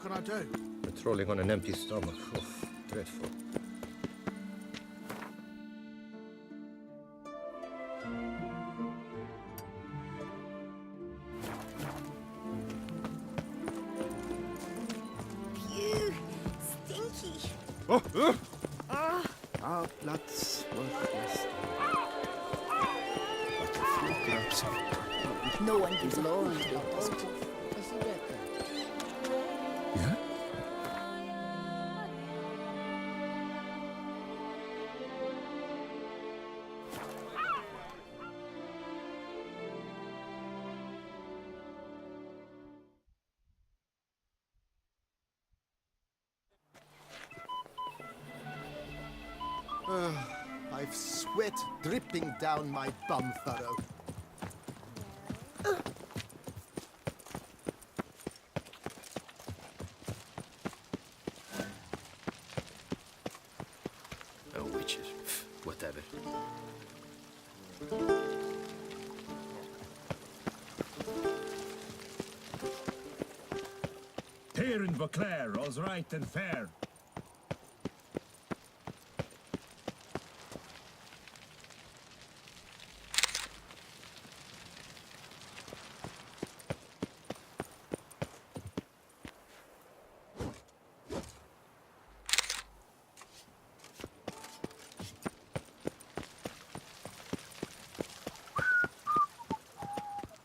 can I do? Patrolling on an empty stomach. Oh, dreadful. Phew! Stinky! Our blood's worthless. But a few drops of No one gives glory to it. Yeah? I've sweat dripping down my bum furrow. Oh, witches. Whatever. Here in Vauclair, all's right and fair.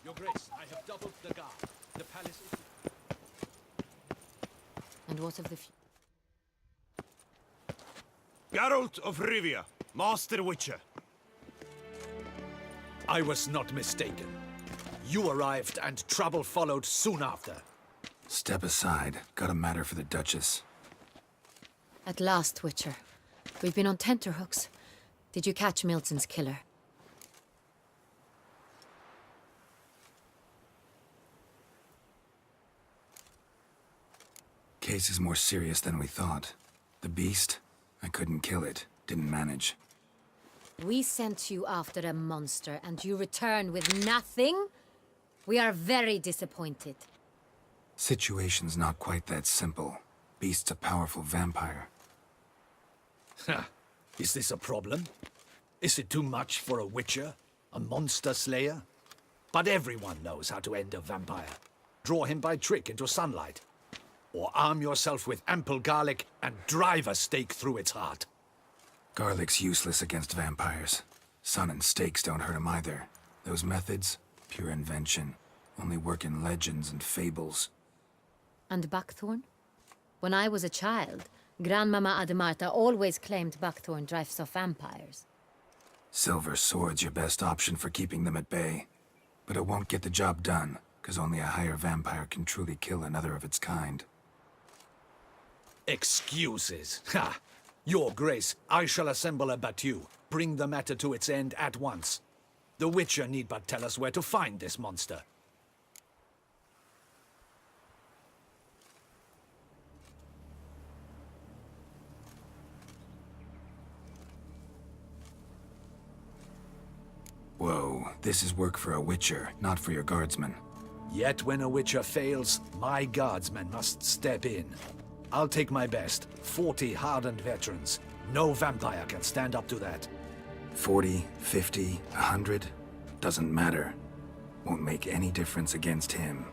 Your Grace, I have doubled the guard. The palace is... And what of the Geralt of Rivia, Master Witcher. I was not mistaken. You arrived and trouble followed soon after. Step aside. Got a matter for the Duchess. At last, Witcher. We've been on tenterhooks. Did you catch Milton's killer? Case is more serious than we thought. The beast? I couldn't kill it. Didn't manage. We sent you after a monster, and you return with nothing? We are very disappointed. Situation's not quite that simple. Beast's a powerful vampire. Ha! Is this a problem? Is it too much for a Witcher? A monster slayer? But everyone knows how to end a vampire. Draw him by trick into sunlight. Or arm yourself with ample garlic and drive a stake through its heart. Garlic's useless against vampires. Sun and stakes don't hurt him either. Those methods, pure invention. Only work in legends and fables. And buckthorn? When I was a child, Grandmama Ademarta always claimed buckthorn drives off vampires. Silver sword's your best option for keeping them at bay. But it won't get the job done, because only a higher vampire can truly kill another of its kind. Excuses. Ha! Your Grace, I shall assemble a battue. Bring the matter to its end at once. The Witcher need but tell us where to find this monster. Whoa, this is work for a Witcher, not for your guardsmen. Yet when a Witcher fails, my guardsmen must step in. I'll take my best. 40 hardened veterans. No vampire can stand up to that. 40, 50, 100? Doesn't matter. Won't make any difference against him.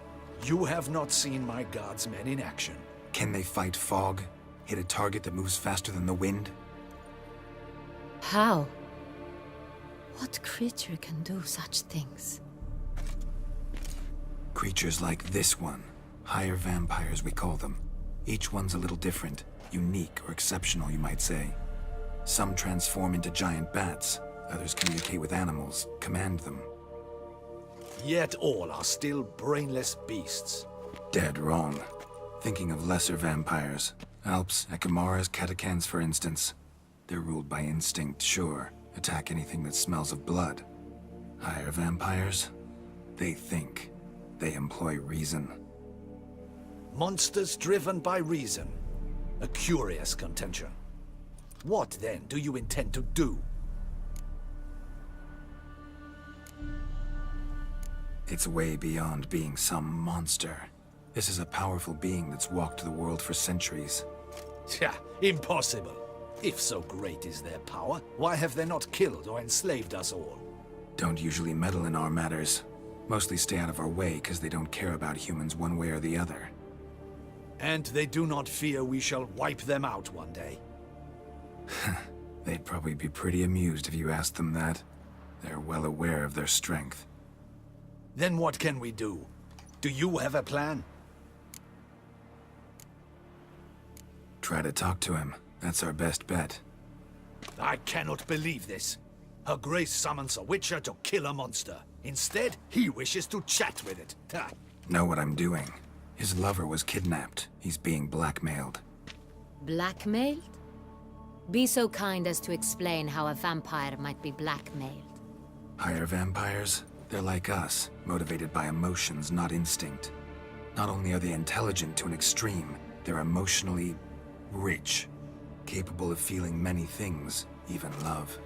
You have not seen my guardsmen in action. Can they fight fog? Hit a target that moves faster than the wind? How? What creature can do such things? Creatures like this one. Higher vampires, we call them. Each one's a little different. Unique or exceptional, you might say. Some transform into giant bats. Others communicate with animals, command them. Yet all are still brainless beasts. Dead wrong. Thinking of lesser vampires. Alps, Ekamaras, Catacans, for instance. They're ruled by instinct, sure. Attack anything that smells of blood. Higher vampires? They think. They employ reason. Monsters driven by reason. A curious contention. What, then, do you intend to do? It's way beyond being some monster. This is a powerful being that's walked the world for centuries. Yeah, impossible. If so great is their power, why have they not killed or enslaved us all? Don't usually meddle in our matters. Mostly stay out of our way because they don't care about humans one way or the other. And they do not fear we shall wipe them out one day. They'd probably be pretty amused if you asked them that. They're well aware of their strength. Then what can we do? Do you have a plan? Try to talk to him. That's our best bet. I cannot believe this. Her Grace summons a witcher to kill a monster. Instead, he wishes to chat with it. Ha. Know what I'm doing. His lover was kidnapped. He's being blackmailed. Blackmailed? Be so kind as to explain how a vampire might be blackmailed. Higher vampires? They're like us, motivated by emotions, not instinct. Not only are they intelligent to an extreme, they're emotionally rich, capable of feeling many things, even love.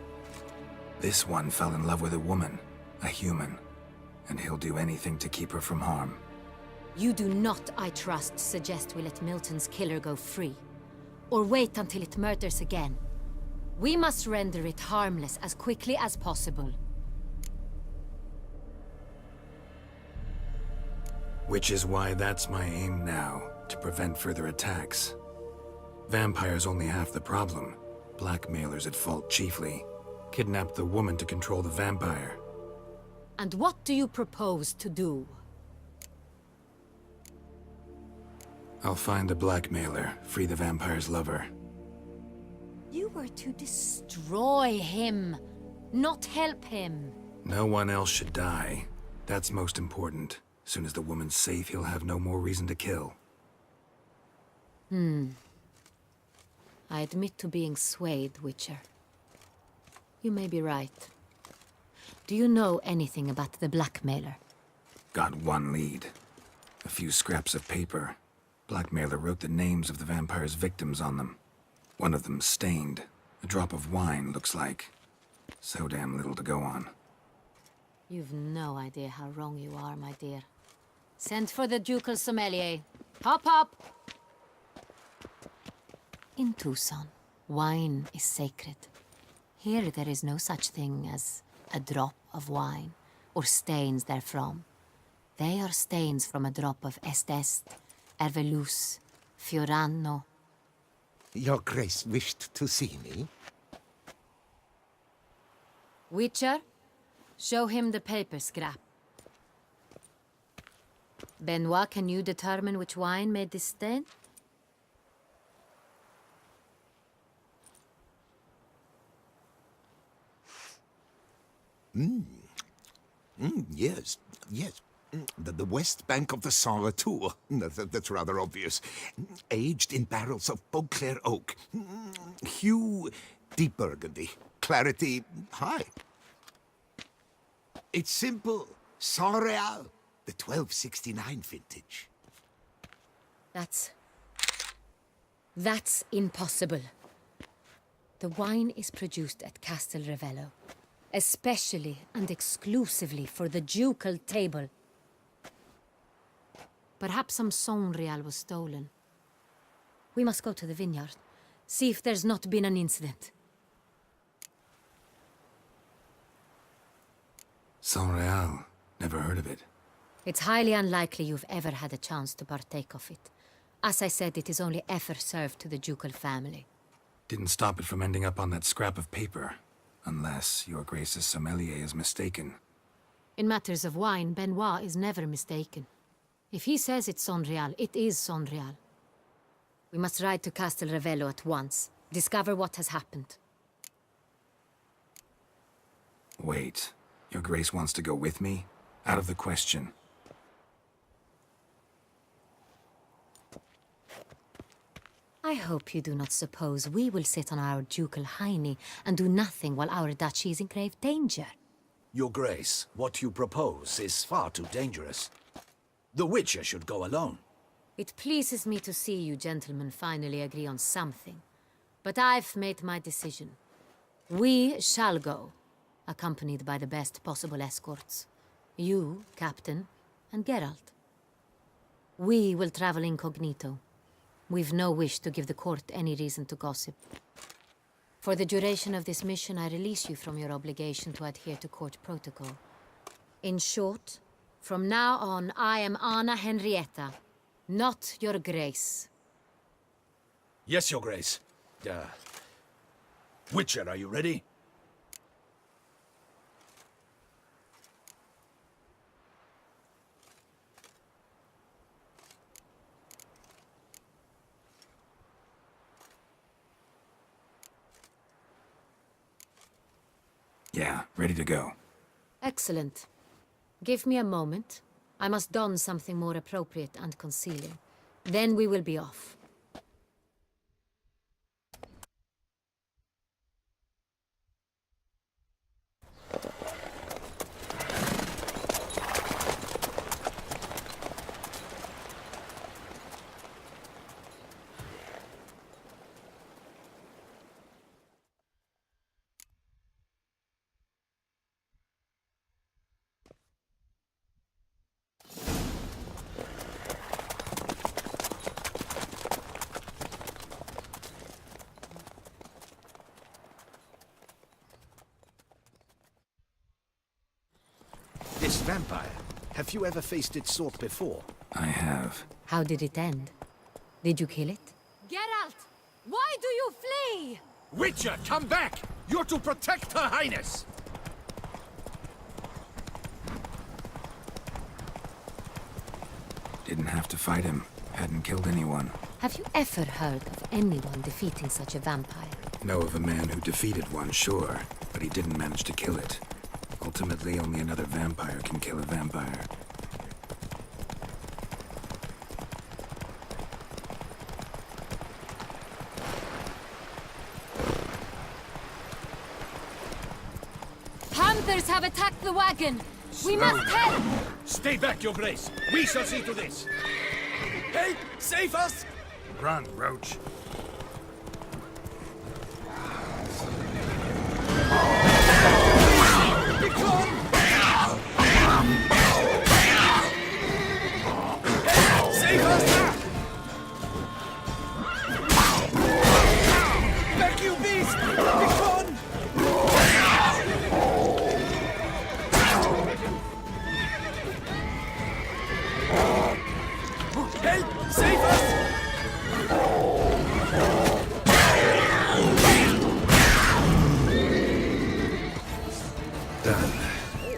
This one fell in love with a woman, a human, and he'll do anything to keep her from harm. You do not, I trust, suggest we let Milton's killer go free, or wait until it murders again. We must render it harmless as quickly as possible. Which is why that's my aim now, to prevent further attacks. Vampires only half the problem. Blackmailers at fault chiefly. Kidnapped the woman to control the vampire. And what do you propose to do? I'll find the blackmailer, free the vampire's lover. You were to destroy him, not help him. No one else should die. That's most important. Soon as the woman's safe, he'll have no more reason to kill. I admit to being swayed, Witcher. You may be right. Do you know anything about the blackmailer? Got one lead. A few scraps of paper. Blackmailer wrote the names of the vampire's victims on them. One of them stained. A drop of wine, looks like. So damn little to go on. You've no idea how wrong you are, my dear. Send for the ducal sommelier. Hop, hop! In Toussaint, wine is sacred. Here there is no such thing as a drop of wine, or stains therefrom. They are stains from a drop of Est, Ervelus, Fiorano. Your Grace wished to see me? Witcher, show him the paper scrap. Benoit, can you determine which wine made this stain? Yes, yes. The west bank of the Saint Retour. That's rather obvious. Aged in barrels of Beauclair oak. Hue, deep burgundy. Clarity, high. It's simple. Saint Real, the 1269 vintage. That's impossible. The wine is produced at Castel Ravello, especially and exclusively for the ducal table. Perhaps some Saint Real was stolen. We must go to the vineyard, see if there's not been an incident. Saint Real. Never heard of it. It's highly unlikely you've ever had a chance to partake of it. As I said, it is only ever served to the ducal family. Didn't stop it from ending up on that scrap of paper. Unless your Grace's sommelier is mistaken. In matters of wine, Benoit is never mistaken. If he says it's Saint Real, it is Saint Real. We must ride to Castel Ravello at once. Discover what has happened. Wait. Your Grace wants to go with me? Out of the question. I hope you do not suppose we will sit on our ducal hiney and do nothing while our duchy is in grave danger. Your Grace, what you propose is far too dangerous. The Witcher should go alone. It pleases me to see you gentlemen finally agree on something. But I've made my decision. We shall go, accompanied by the best possible escorts. You, Captain, and Geralt. We will travel incognito. We've no wish to give the court any reason to gossip. For the duration of this mission, I release you from your obligation to adhere to court protocol. In short, from now on, I am Anna Henrietta, not your grace. Yes, Your Grace. Witcher, are you ready? Yeah, ready to go. Excellent. Give me a moment. I must don something more appropriate and concealing. Then we will be off. This vampire, have you ever faced its sort before? I have. How did it end? Did you kill it? Geralt! Why do you flee? Witcher, come back! You're to protect Her Highness! Didn't have to fight him. Hadn't killed anyone. Have you ever heard of anyone defeating such a vampire? Know of a man who defeated one, sure, but he didn't manage to kill it. Ultimately, only another vampire can kill a vampire. Hunters have attacked the wagon! We must help! Stay back, Your Grace! We shall see to this! Help! Save us! Run, Roach. Save us! Back, you beast! Begone! Help! Save us! Done.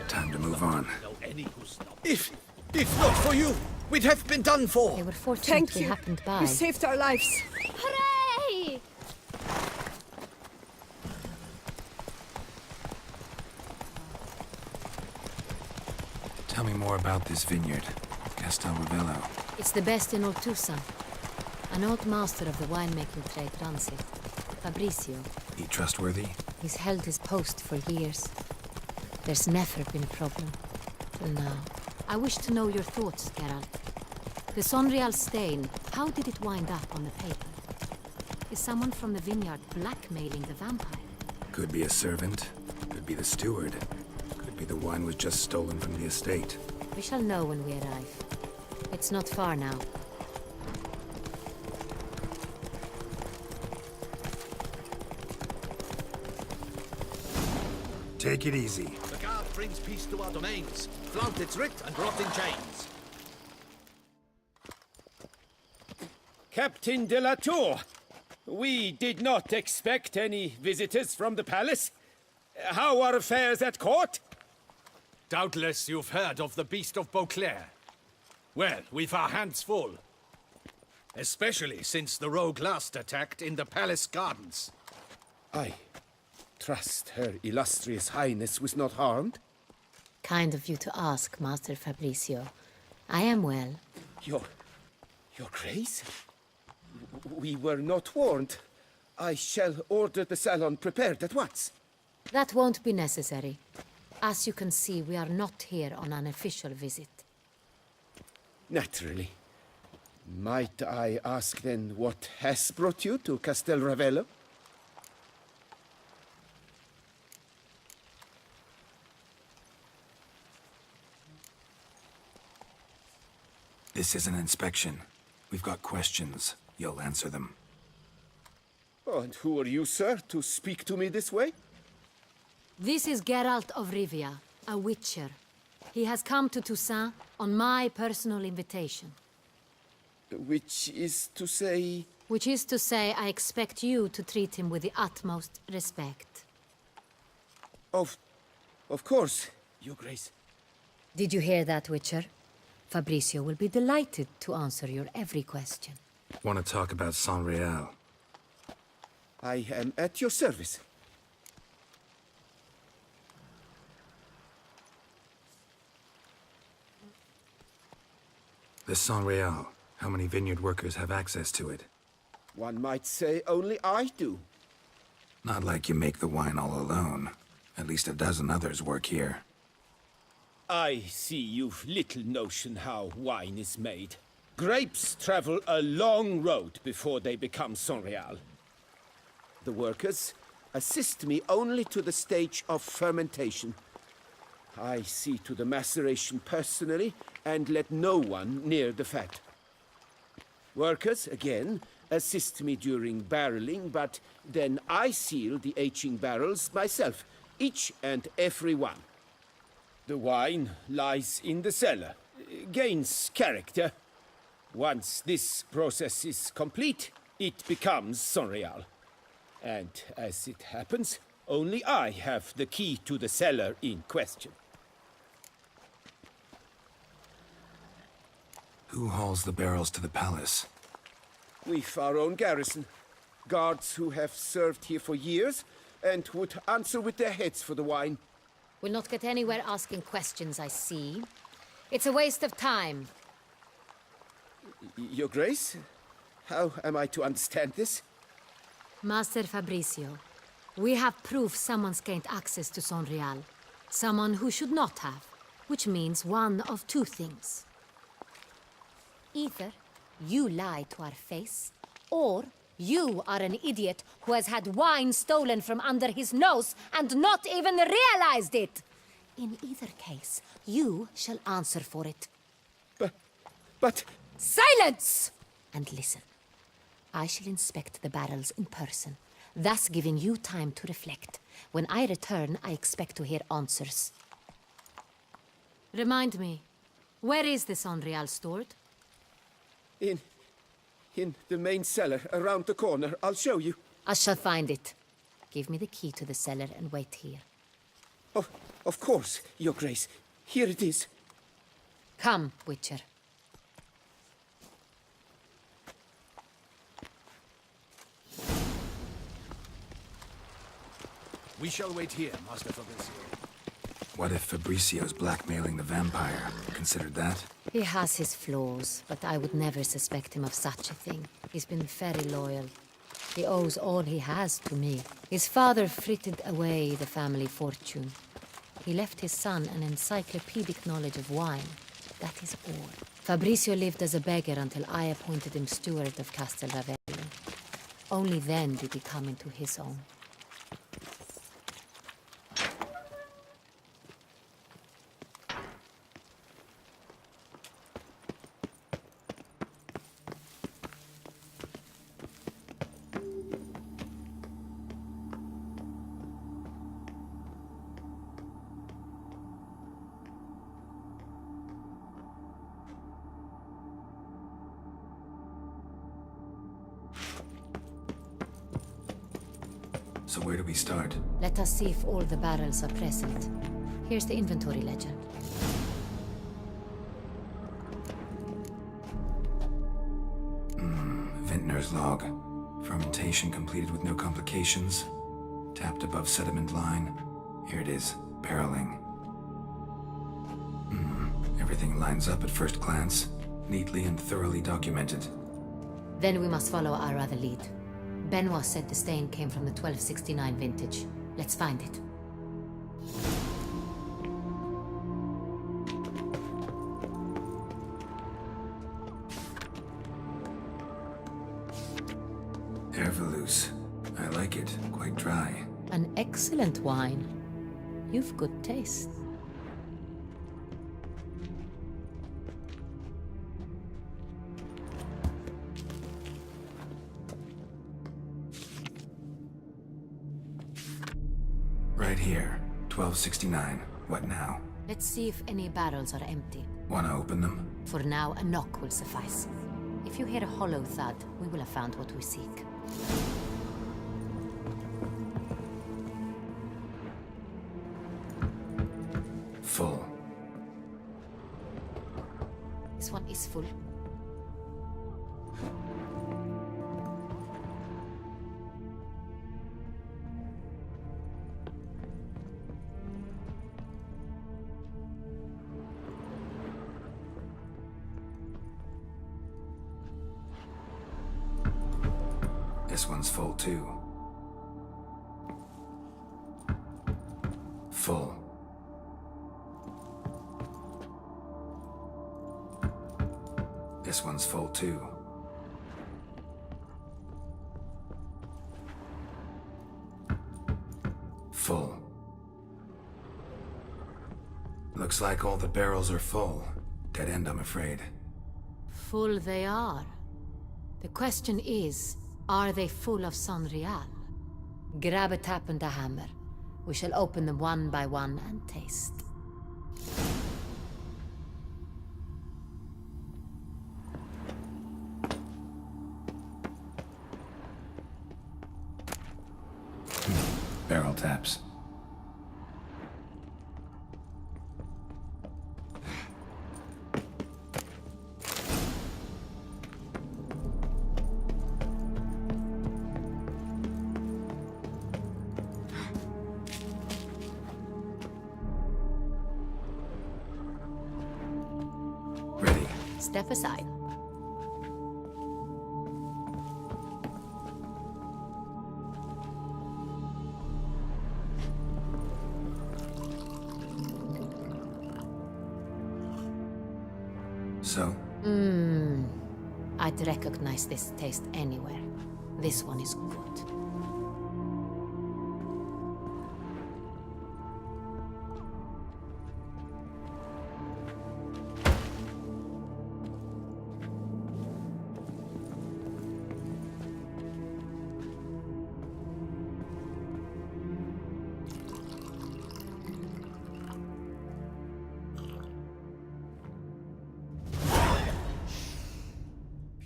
Time to move on. If not for you, we'd have been done for. They were Thank fortunately you. happened by. You saved our lives. Hooray! Tell me more about this vineyard. Castel Ravello. It's the best in all Toussaint. An old master of the winemaking trade runs it. Fabrizio. He trustworthy? He's held his post for years. There's never been a problem. Till now. I wish to know your thoughts, Geralt. The Sonreal stain, how did it wind up on the paper? Is someone from the vineyard blackmailing the vampire? Could be a servant. Could be the steward. Could be the wine was just stolen from the estate. We shall know when we arrive. It's not far now. Take it easy. The guard brings peace to our domains. Flaunt its writ and rot in chains. Captain de la Tour, we did not expect any visitors from the palace. How are affairs at court? Doubtless you've heard of the Beast of Beauclair. Well, we've our hands full. Especially since the rogue last attacked in the palace gardens. I trust Her Illustrious Highness was not harmed. Kind of you to ask, Master Fabrizio. I am well. Your Grace? We were not warned. I shall order the salon prepared at once. That won't be necessary. As you can see, we are not here on an official visit. Naturally. Might I ask then what has brought you to Castel Ravello? This is an inspection. We've got questions. You'll answer them. Oh, and who are you, sir, to speak to me this way? This is Geralt of Rivia, a witcher. He has come to Toussaint on my personal invitation. Which is to say... Which is to say, I expect you to treat him with the utmost respect. Of course, Your Grace. Did you hear that, Witcher? Fabricio will be delighted to answer your every question. Want to talk about Saint-Réal? I am at your service. The Saint-Réal. How many vineyard workers have access to it? One might say only I do. Not like you make the wine all alone. At least a dozen others work here. I see you've little notion how wine is made. Grapes travel a long road before they become Saint-Réal. The workers assist me only to the stage of fermentation. I see to the maceration personally and let no one near the fat. Workers, again, assist me during barreling, but then I seal the aging barrels myself, each and every one. The wine lies in the cellar, gains character. Once this process is complete, it becomes Saint-Réal. And as it happens, only I have the key to the cellar in question. Who hauls the barrels to the palace? We've our own garrison. Guards who have served here for years and would answer with their heads for the wine. We'll not get anywhere asking questions, I see. It's a waste of time. Your Grace? How am I to understand this? Master Fabricio, we have proof someone's gained access to Saint-Réal. Someone who should not have, which means one of two things. Either you lie to our face, or you are an idiot who has had wine stolen from under his nose and not even realized it. In either case, you shall answer for it. But... Silence! And listen. I shall inspect the barrels in person, thus giving you time to reflect. When I return, I expect to hear answers. Remind me, where is the Saint-Réal stored? In the main cellar, around the corner. I'll show you. I shall find it. Give me the key to the cellar and wait here. Oh, of course, Your Grace. Here it is. Come, Witcher. We shall wait here, Master Fabricio. What if Fabricio's blackmailing the vampire? Considered that? He has his flaws, but I would never suspect him of such a thing. He's been very loyal. He owes all he has to me. His father frittered away the family fortune. He left his son an encyclopedic knowledge of wine. That is all. Fabricio lived as a beggar until I appointed him steward of Castel Ravello. Only then did he come into his own. So where do we start? Let us see if all the barrels are present. Here's the inventory ledger. Vintner's log. Fermentation completed with no complications. Tapped above sediment line. Here it is. Barreling. Everything lines up at first glance. Neatly and thoroughly documented. Then we must follow our other lead. Benoit said the stain came from the 1269 vintage. Let's find it. Herveloos. I like it. Quite dry. An excellent wine. You've good taste. Right here. 1269. What now? Let's see if any barrels are empty. Wanna open them? For now, a knock will suffice. If you hear a hollow thud, we will have found what we seek. Full. This one is full. This one's full too. Full. This one's full too. Full. Looks like all the barrels are full. Dead end, I'm afraid. Full they are. The question is, are they full of Sonreal? Grab a tap and a hammer. We shall open them one by one and taste. Barrel taps. Ready. Step aside. So, I'd recognize this taste anywhere. This one is good.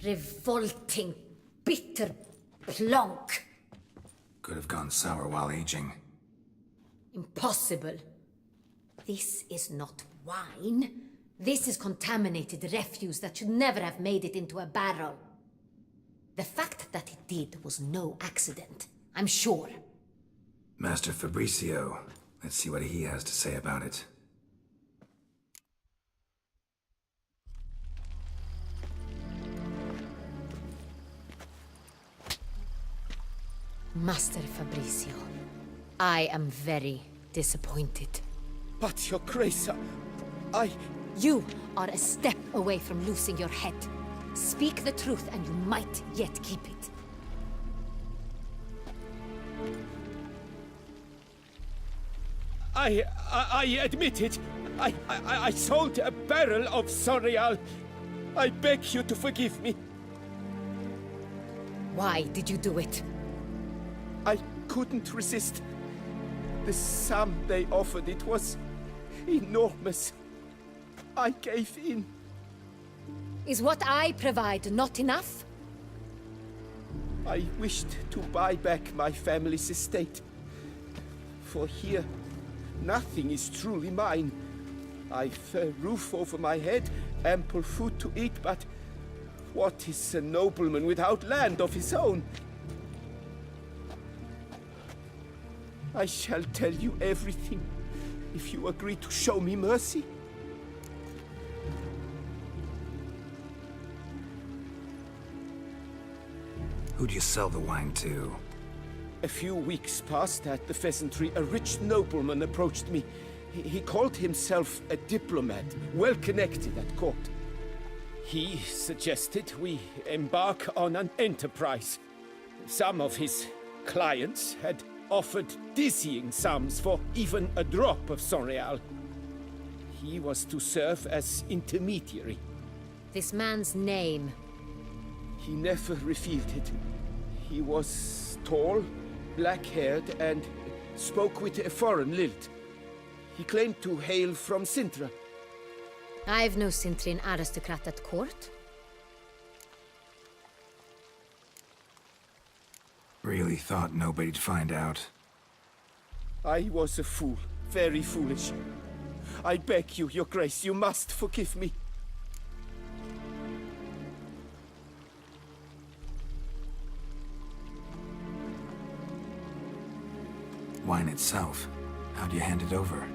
Revolting, bitter plonk. could have gone sour while aging. Impossible. This is not wine. This is contaminated refuse that should never have made it into a barrel. The fact that it did was no accident, I'm sure. Master Fabricio. Let's see what he has to say about it. Master Fabricio, I am very disappointed. But, Your Grace, I... You are a step away from losing your head. Speak the truth and you might yet keep it. I admit it. I sold a barrel of Sonreal. I beg you to forgive me. Why did you do it? I couldn't resist. The sum they offered, it was enormous. I gave in. Is what I provide not enough? I wished to buy back my family's estate. For here, nothing is truly mine. I've a roof over my head, ample food to eat, but what is a nobleman without land of his own? I shall tell you everything, if you agree to show me mercy. Who'd you sell the wine to? A few weeks past at the pheasantry, a rich nobleman approached me. He called himself a diplomat, well connected at court. He suggested we embark on an enterprise. Some of his clients had offered dizzying sums for even a drop of Sonreal. He was to serve as intermediary. This man's name. He never revealed it. He was tall, black-haired, and spoke with a foreign lilt. He claimed to hail from Sintra. I've no Cintrin aristocrat at court. Really thought nobody'd find out. I was a fool, very foolish. I beg you, your grace, you must forgive me. Wine itself, how do you hand it over?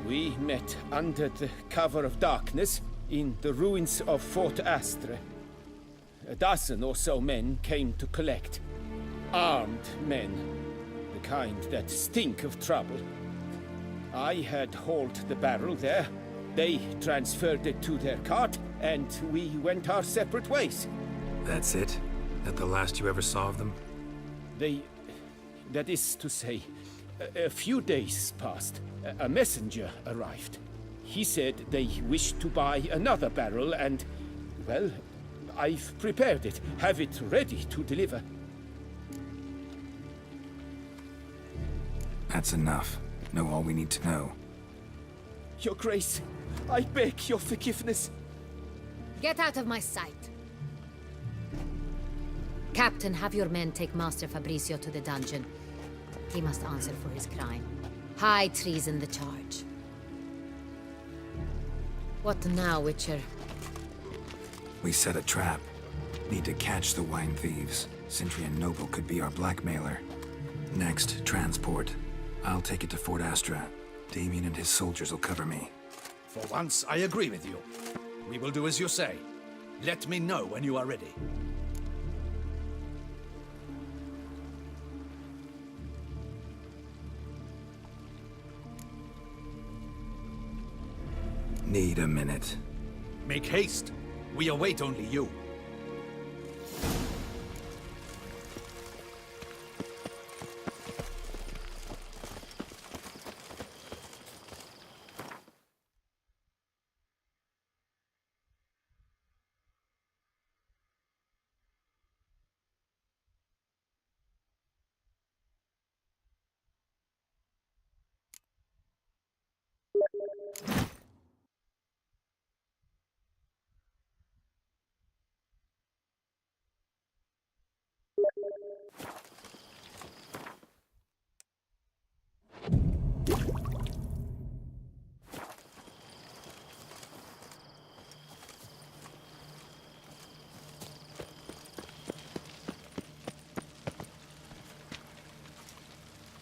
We met under the cover of darkness in the ruins of Fort Astre. A dozen or so men came to collect. Armed men, the kind that stink of trouble. I had hauled the barrel there. They transferred it to their cart, and we went our separate ways. That's it? That the last you ever saw of them? That is to say, a few days passed. A messenger arrived. He said they wished to buy another barrel and, well, I've prepared it, have it ready to deliver. That's enough. Know all we need to know. Your Grace, I beg your forgiveness. Get out of my sight. Captain, have your men take Master Fabrizio to the dungeon. He must answer for his crime. High treason the charge. What now, Witcher? We set a trap. Need to catch the wine thieves. Cintrian Noble could be our blackmailer. Next, transport. I'll take it to Fort Astra. Damien and his soldiers will cover me. For once, I agree with you. We will do as you say. Let me know when you are ready. Need a minute. Make haste. We await only you.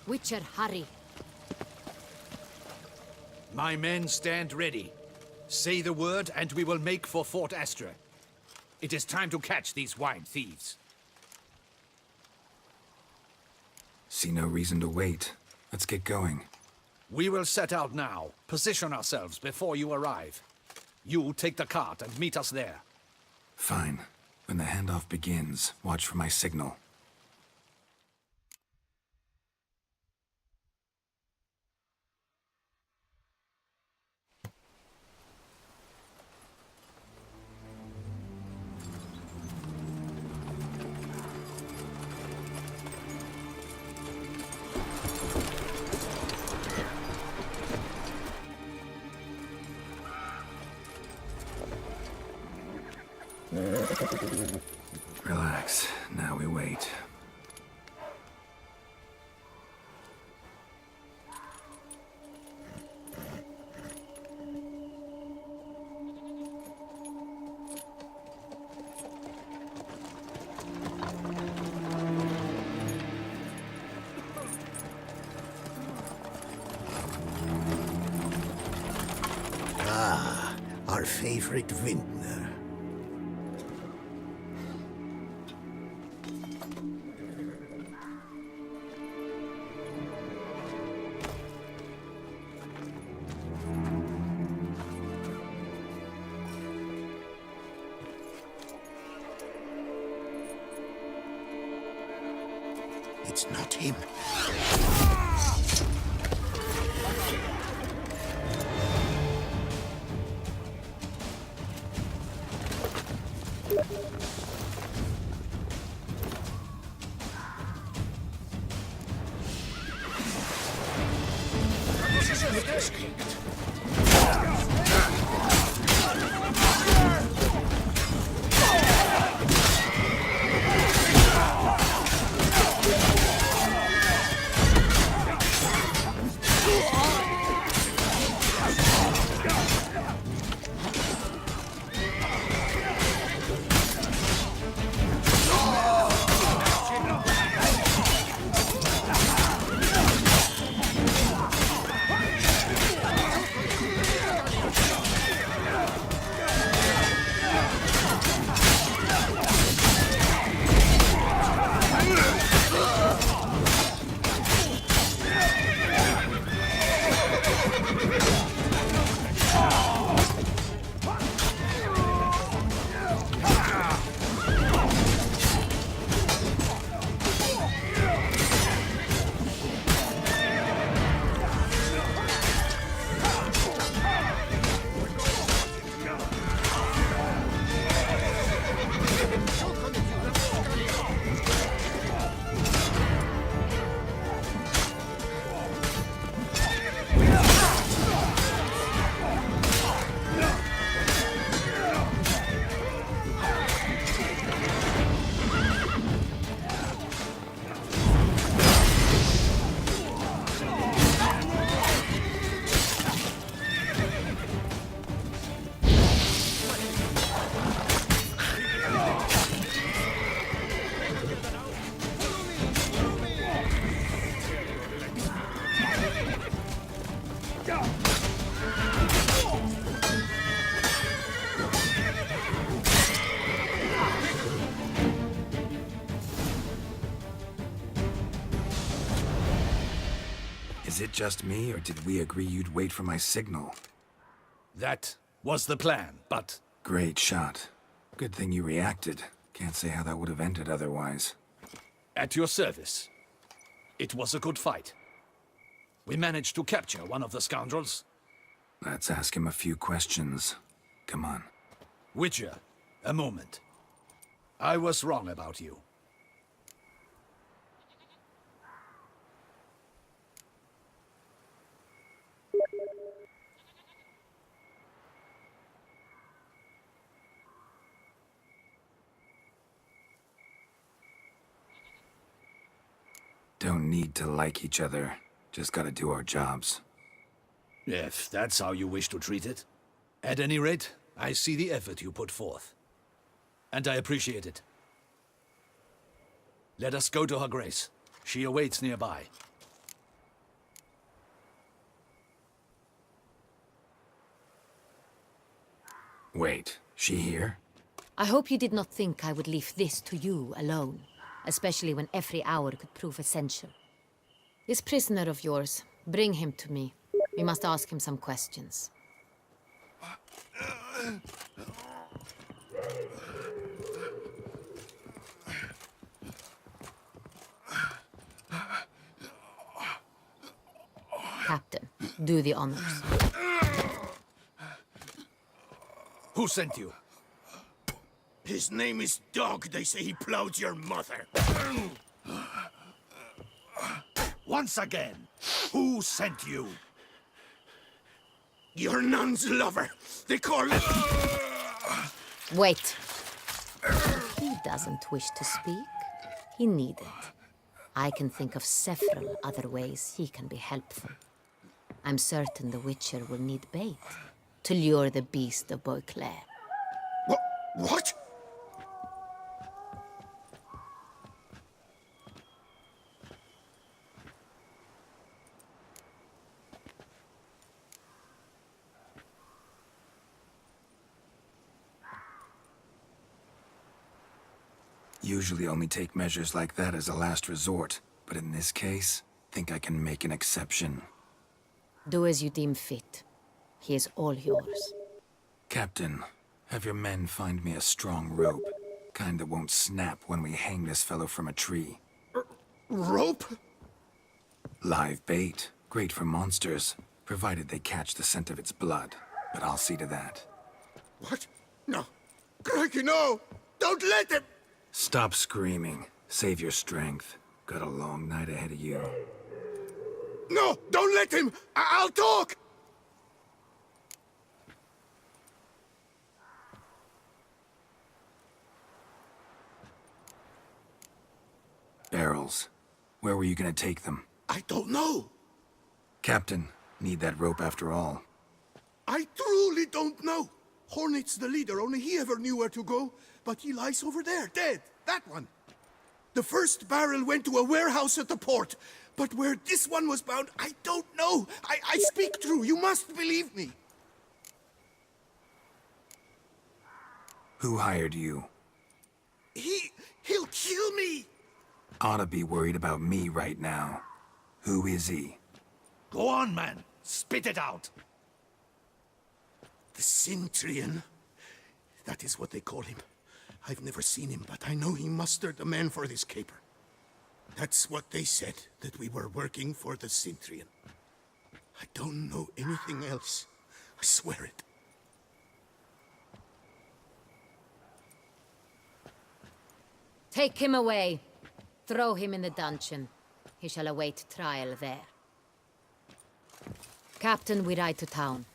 Witcher, hurry. My men stand ready. Say the word and we will make for Fort Astra. It is time to catch these wine thieves. See no reason to wait. Let's get going. We will set out now. Position ourselves before you arrive. You take the cart and meet us there. Fine. When the handoff begins, watch for my signal. Relax. Now we wait. Our favorite vintner. It's not him. Is it just me, or did we agree you'd wait for my signal? That was the plan, but Great shot. Good thing you reacted. Can't say how that would have ended otherwise. at your service. It was a good fight. We managed to capture one of the scoundrels. Let's ask him a few questions. Come on. Witcher, a moment. I was wrong about you. Don't need to like each other. Just gotta do our jobs. If that's how you wish to treat it. At any rate, I see the effort you put forth. And I appreciate it. Let us go to her grace. She awaits nearby. Wait, she here? I hope you did not think I would leave this to you alone, especially when every hour could prove essential. This prisoner of yours, bring him to me. We must ask him some questions. Captain, do the honors. Who sent you? His name is Dog. They say he plowed your mother. Once again, who sent you? Your nun's lover. They call it... Wait. If he doesn't wish to speak, he needn't. I can think of several other ways he can be helpful. I'm certain the Witcher will need bait to lure the beast of Beauclair. What? Usually only take measures like that as a last resort, but in this case, think I can make an exception. Do as you deem fit. He is all yours. Captain, have your men find me a strong rope. Kind that won't snap when we hang this fellow from a tree. Rope? Live bait. Great for monsters, provided they catch the scent of its blood. But I'll see to that. What? No. Crikey, no! Don't let him! Stop screaming. Save your strength. Got a long night ahead of you. No, don't let him! I'll talk! Barrels. Where were you gonna take them? I don't know. Captain, need that rope after all. I truly don't know. Hornet's the leader, only he ever knew where to go. But he lies over there, dead. That one. The first barrel went to a warehouse at the port. But where this one was bound, I don't know. I speak true. You must believe me. Who hired you? He'll kill me. Ought to be worried about me right now. Who is he? Go on, man. Spit it out. The Cintrian. That is what they call him. I've never seen him, but I know he mustered the men for this caper. That's what they said, that we were working for the Cintrian. I don't know anything else. I swear it. Take him away. Throw him in the dungeon. He shall await trial there. Captain, we ride to town.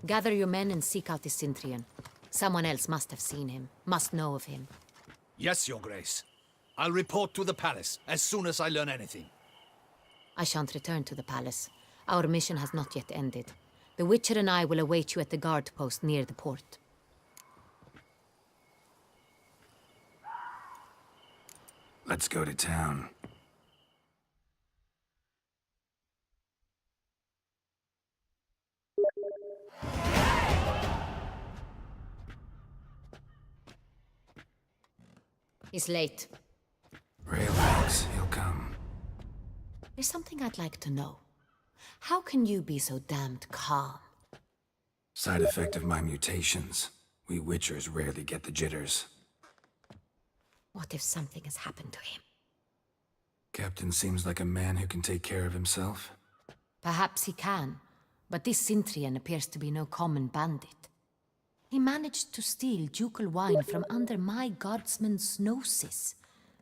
Gather your men and seek out the Cintrian. Someone else must have seen him, must know of him. Yes, Your Grace. I'll report to the palace as soon as I learn anything. I shan't return to the palace. Our mission has not yet ended. The Witcher and I will await you at the guard post near the port. Let's go to town. He's late. Relax, he'll come. There's something I'd like to know. How can you be so damned calm? Side effect of my mutations. We Witchers rarely get the jitters. What if something has happened to him? Captain seems like a man who can take care of himself. Perhaps he can, but this Cintrian appears to be no common bandit. He managed to steal ducal wine from under my guardsman's noses.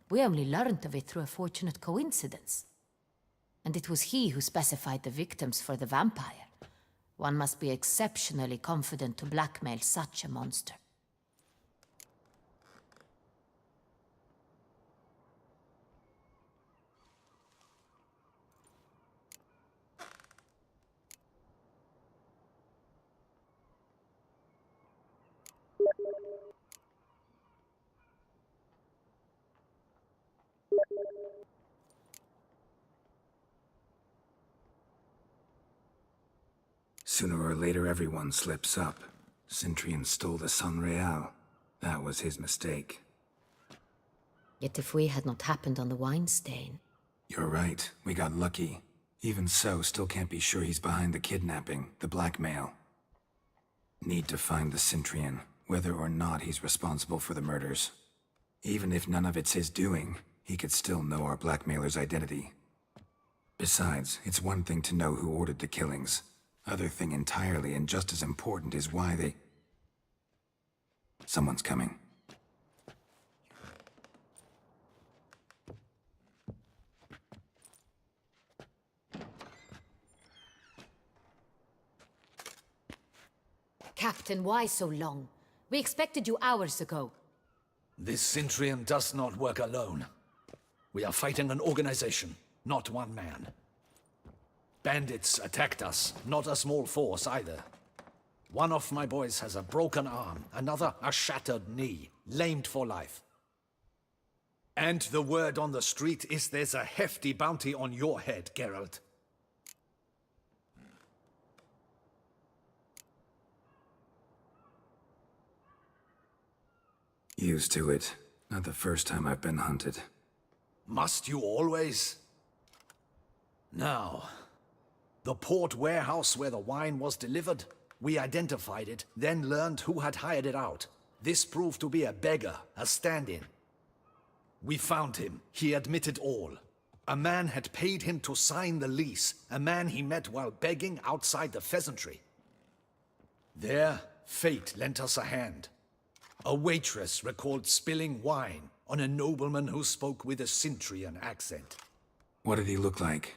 We only learned of it through a fortunate coincidence. And it was he who specified the victims for the vampire. One must be exceptionally confident to blackmail such a monster. Sooner or later, everyone slips up. Cintrian stole the unravel. That was his mistake. Yet if we had not happened on the wine stain... You're right. We got lucky. Even so, still can't be sure he's behind the kidnapping, the blackmail. Need to find the Cintrian, whether or not he's responsible for the murders. Even if none of it's his doing, he could still know our blackmailer's identity. Besides, it's one thing to know who ordered the killings. Other thing entirely, and just as important, is why they... Someone's coming. Captain, why so long? We expected you hours ago. This Cintrian does not work alone. We are fighting an organization, not one man. Bandits attacked us, not a small force either. One of my boys has a broken arm, another a shattered knee, lamed for life. And the word on the street is there's a hefty bounty on your head, Geralt. Used to it. Not the first time I've been hunted. Must you always? Now, the port warehouse where the wine was delivered, we identified it, then learned who had hired it out. This proved to be a beggar, a stand-in. We found him. He admitted all. A man had paid him to sign the lease, a man he met while begging outside the pheasantry. There, fate lent us a hand. A waitress recalled spilling wine on a nobleman who spoke with a Cintrian accent. What did he look like?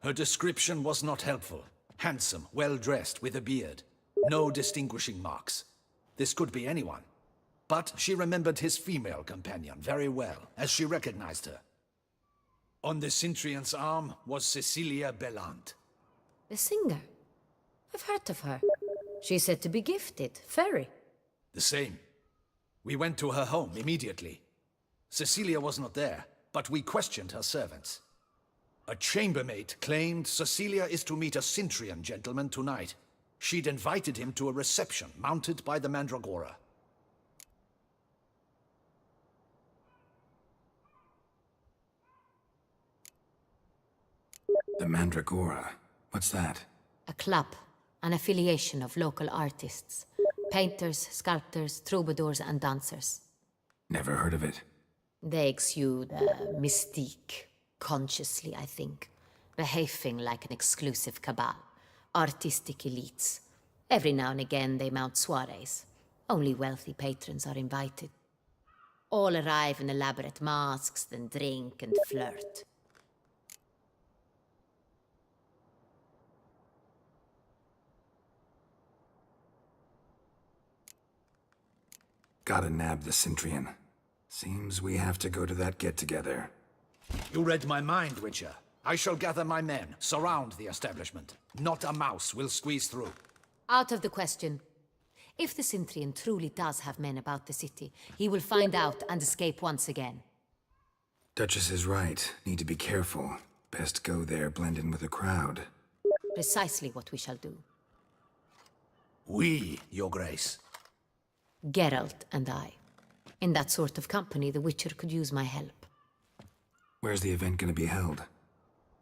Her description was not helpful. Handsome, well-dressed, with a beard. No distinguishing marks. This could be anyone. But she remembered his female companion very well, as she recognized her. On the Cintrian's arm was Cecilia Bellant. The singer? I've heard of her. She's said to be gifted, fairy. The same. We went to her home immediately. Cecilia was not there, but we questioned her servants. A chambermaid claimed Cecilia is to meet a Cintrian gentleman tonight. She'd invited him to a reception mounted by the Mandragora. The Mandragora? What's that? A club, an affiliation of local artists. Painters, sculptors, troubadours and dancers. Never heard of it. They exude mystique, consciously, I think. Behaving like an exclusive cabal. Artistic elites. Every now and again they mount soirees. Only wealthy patrons are invited. All arrive in elaborate masks, then drink and flirt. Gotta nab the Cintrian. Seems we have to go to that get-together. You read my mind, Witcher. I shall gather my men, surround the establishment. Not a mouse will squeeze through. Out of the question. If the Cintrian truly does have men about the city, he will find out and escape once again. Duchess is right. Need to be careful. Best go there, blend in with the crowd. Precisely what we shall do. We, Your Grace. Geralt and I. In that sort of company, the Witcher could use my help. Where's the event gonna be held?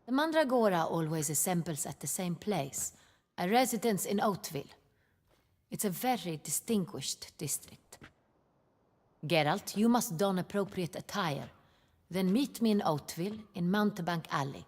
The Mandragora always assembles at the same place, a residence in Oatville. It's a very distinguished district. Geralt, you must don appropriate attire. Then meet me in Oatville, in Mountebank Alley.